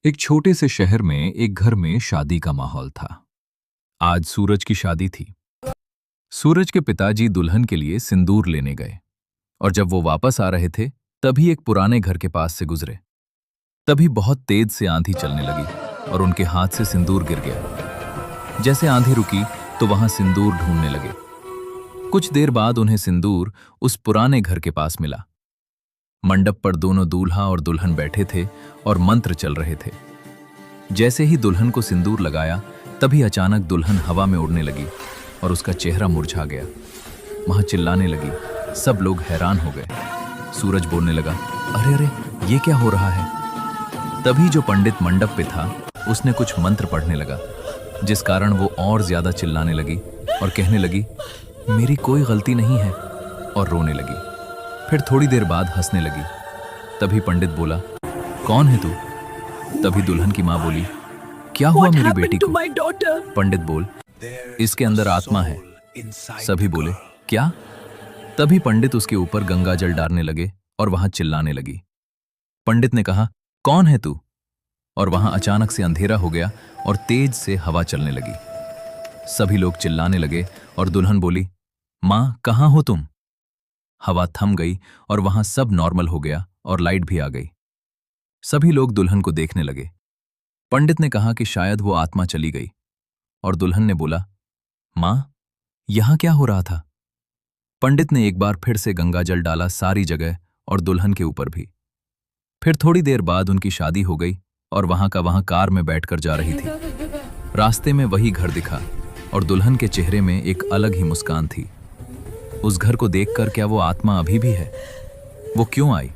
एक छोटे से शहर में एक घर में शादी का माहौल था। आज सूरज की शादी थी। सूरज के पिताजी दुल्हन के लिए सिंदूर लेने गए और जब वो वापस आ रहे थे तभी एक पुराने घर के पास से गुजरे। तभी बहुत तेज से आंधी चलने लगी और उनके हाथ से सिंदूर गिर गया। जैसे आंधी रुकी तो वहां सिंदूर ढूंढने लगे। कुछ देर बाद उन्हें सिंदूर उस पुराने घर के पास मिला। मंडप पर दोनों दूल्हा और दुल्हन बैठे थे और मंत्र चल रहे थे। जैसे ही दुल्हन को सिंदूर लगाया तभी अचानक दुल्हन हवा में उड़ने लगी और उसका चेहरा मुरझा गया। वहां चिल्लाने लगी। सब लोग हैरान हो गए। सूरज बोलने लगा, अरे अरे, ये क्या हो रहा है? तभी जो पंडित मंडप पे था उसने कुछ मंत्र पढ़ने लगा, जिस कारण वो और ज्यादा चिल्लाने लगी और कहने लगी, मेरी कोई गलती नहीं है, और रोने लगी। फिर थोड़ी देर बाद हंसने लगी। तभी पंडित बोला, कौन है तू? तभी दुल्हन की माँ बोली, क्या हुआ मेरी बेटी को? पंडित बोल, इसके अंदर आत्मा है। सभी बोले, क्या? तभी पंडित उसके ऊपर गंगा जल डालने लगे और वहां चिल्लाने लगी। पंडित ने कहा, कौन है तू? और वहां अचानक से अंधेरा हो गया और तेज से हवा चलने लगी। सभी लोग चिल्लाने लगे और दुल्हन बोली, माँ कहाँ हो तुम? हवा थम गई और वहां सब नॉर्मल हो गया और लाइट भी आ गई। सभी लोग दुल्हन को देखने लगे। पंडित ने कहा कि शायद वो आत्मा चली गई और दुल्हन ने बोला, मां, यहां क्या हो रहा था? पंडित ने एक बार फिर से गंगा जल डाला सारी जगह और दुल्हन के ऊपर भी। फिर थोड़ी देर बाद उनकी शादी हो गई और वहां का वहां कार में बैठकर जा रही थी। रास्ते में वही घर दिखा और दुल्हन के चेहरे में एक अलग ही मुस्कान थी। उस घर को देखकर क्या वो आत्मा अभी भी है? वो क्यों आई?